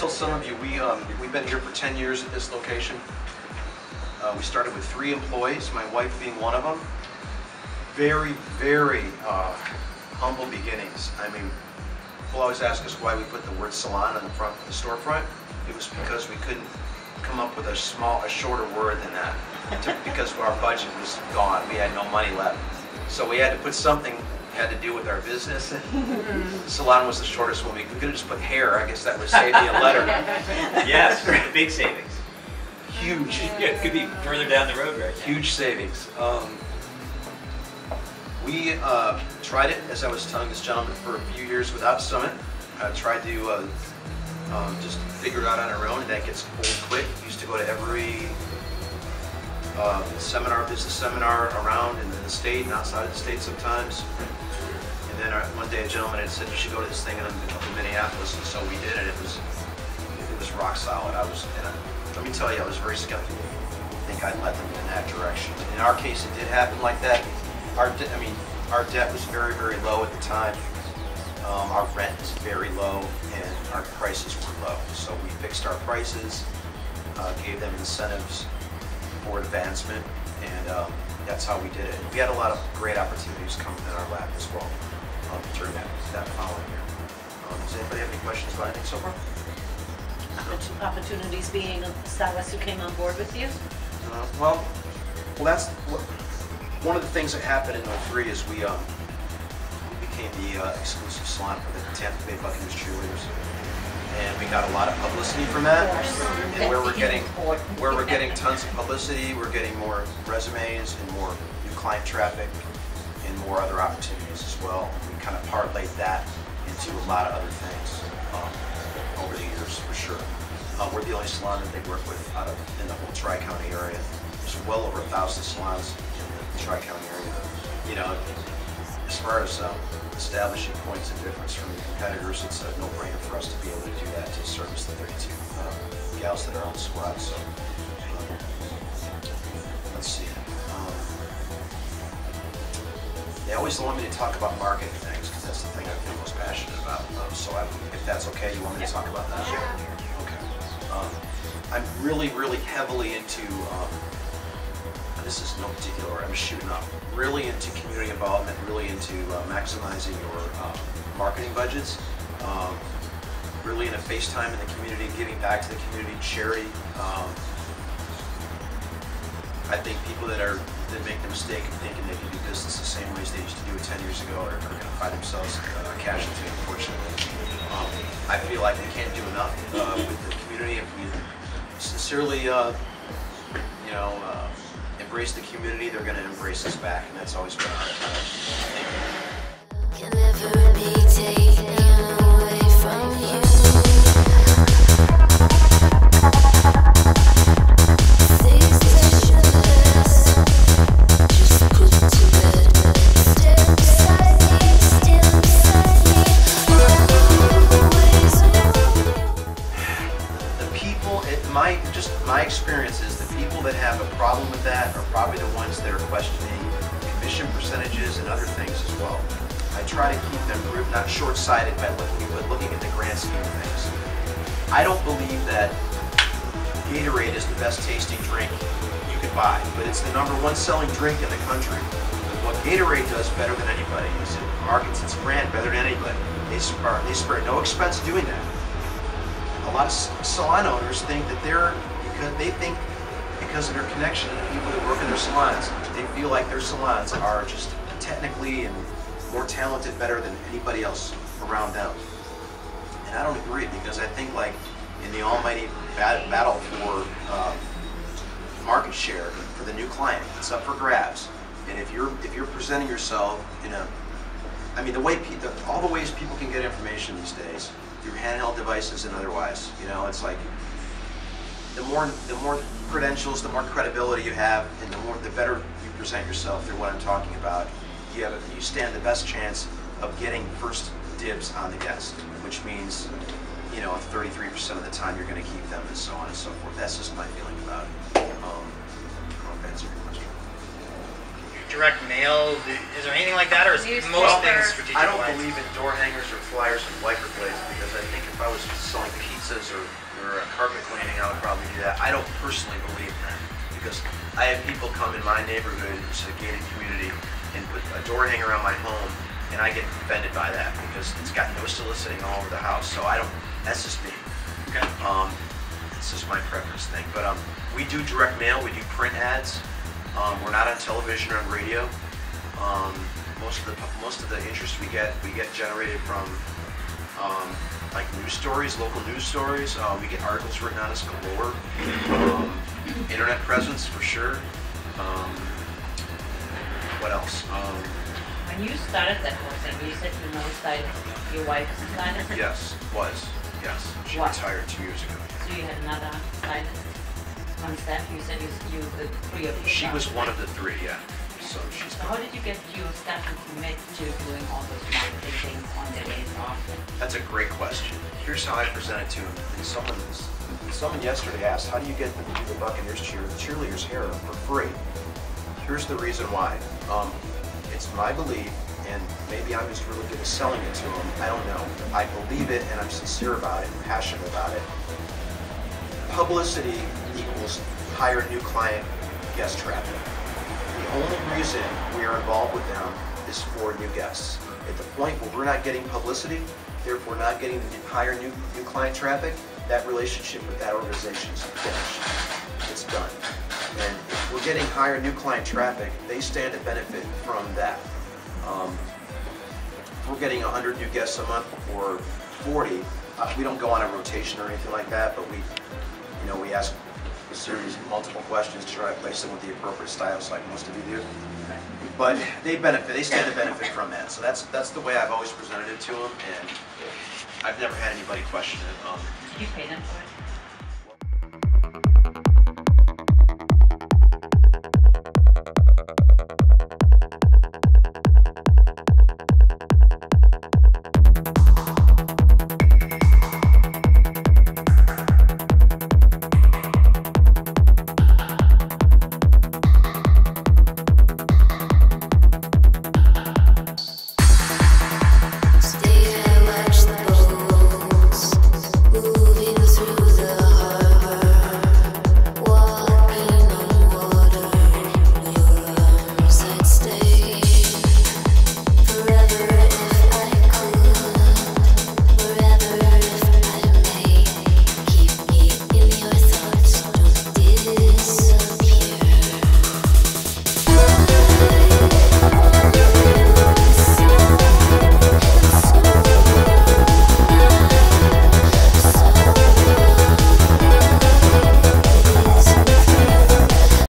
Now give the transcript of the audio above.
tell some of you, we've been here for 10 years at this location. We started with 3 employees, my wife being one of them. Very, very humble beginnings. I mean, people always ask us why we put the word salon on the front of the storefront. It was because we couldn't come up with a shorter word than that. Because our budget was gone, we had no money left. So we had to put something had to do with our business. Salon was the shortest one. We could have just put hair. I guess that would save me a letter. Yes, big savings. Huge. Yeah, it could be further down the road right now. Huge savings. We tried it, as I was telling this gentleman, for a few years without Summit. Tried to just figure it out on our own, and that gets old quick. Used to go to every business seminar around in the state and outside of the state sometimes. And then one day a gentleman had said, you should go to this thing up in Minneapolis, and so we did, and it was rock solid. Let me tell you, I was very skeptical. I think I'd let them in that direction. In our case, it did happen like that. Our debt was very, very low at the time. Our rent was very low, and our prices were low. So we fixed our prices, gave them incentives for advancement, and that's how we did it. And we had a lot of great opportunities coming in our lap as well during that following year. Does anybody have any questions about anything so far? Opportunities being a stylist who came on board with you? Well, that's one of the things that happened in '03 is we became the exclusive salon for the Tampa Bay Buccaneers cheerleaders, and we got a lot of publicity from that. And where we're getting tons of publicity, we're getting more resumes and more new client traffic and more other opportunities as well. We kind of parlayed that into a lot of other things over the years, for sure. We're the only salon that they work with in the whole Tri-County area. There's well over 1,000 salons in the Tri-County area. You know, as far as establishing points of difference from the competitors, it's a no-brainer for us to be able to do that to service the 32 gals that are on the squad. So, let's see. They always want me to talk about marketing things because that's the thing I feel most passionate about. So if that's okay, you want me to talk about that? Sure. Okay. I'm really, really heavily into, this is no particular order, I'm shooting up, really into community involvement, really into maximizing your marketing budgets, really into FaceTime in the community, giving back to the community, charity. I think people that make the mistake of thinking they can do business the same ways they used to do it 10 years ago are going to find themselves a casualty, unfortunately. I feel like we can't do enough with the community if we sincerely, embrace the community. They're going to embrace us back, and that's always been our thinking. Can never be taken away from you. My experience is the people that have a problem with that are probably the ones that are questioning commission percentages and other things as well. I try to keep them not short-sighted by looking at the grand scheme of things. I don't believe that Gatorade is the best tasting drink you can buy, but it's the #1 selling drink in the country. What Gatorade does better than anybody is it markets its brand better than anybody. They spare no expense doing that. A lot of salon owners think that because of their connection to the people that work in their salons, they feel like their salons are just technically and more talented, better than anybody else around them. And I don't agree, because I think, like, in the almighty battle for market share for the new client, it's up for grabs. And if you're presenting yourself in all the ways people can get information these days, through handheld devices and otherwise, it's like the more credentials, the more credibility you have, and the better you present yourself through what I'm talking about, you stand the best chance of getting first dibs on the guest, which means 33% of the time you're going to keep them, and so on and so forth. That's just my feeling about it. I don't know if I answered your question. direct mail? Is there anything like that, or is most things strategic? I don't believe in door hangers or flyers and wiper blades because I think if I was selling pizzas or carpet cleaning, I would probably do that. I don't personally believe in that because I have people come in my neighborhood, which is a gated community, and put a door hanger on my home, and I get offended by that because it's got no soliciting all over the house. So I don't. That's just me. Okay. It's just my preference thing. But we do direct mail. We do print ads. We're not on television or on radio. Most of the interest we get generated from like news stories, local news stories. We get articles written on us galore. Internet presence for sure. What else? When you started that whole thing, you said you know stylist, your wife is a stylist? Yes, yes. She What? retired 2 years ago. So you had another stylist on staff? You said you the three of you. She was one of the three, yeah. So she's. So how did you get your staff to commit to doing all those marketing things on their days off? That's a great question. Here's how I present it to him. Someone yesterday asked, how do you get them to do the Buccaneers cheerleaders' hair for free? Here's the reason why. It's my belief, and maybe I'm just really good at selling it to them. I don't know. I believe it, and I'm sincere about it, and passionate about it. Publicity equals higher new client guest traffic. The only reason we are involved with them is for new guests. At the point where we're not getting publicity, therefore not getting the higher new client traffic, that relationship with that organization is finished. It's done. And if we're getting higher new client traffic, they stand to benefit from that. If we're getting 100 new guests a month or 40, we don't go on a rotation or anything like that, but we ask a series of multiple questions to try to place them with the appropriate styles like most of you do. But they stand to benefit from that. So that's the way I've always presented it to them, and I've never had anybody question it. Did you pay them for it?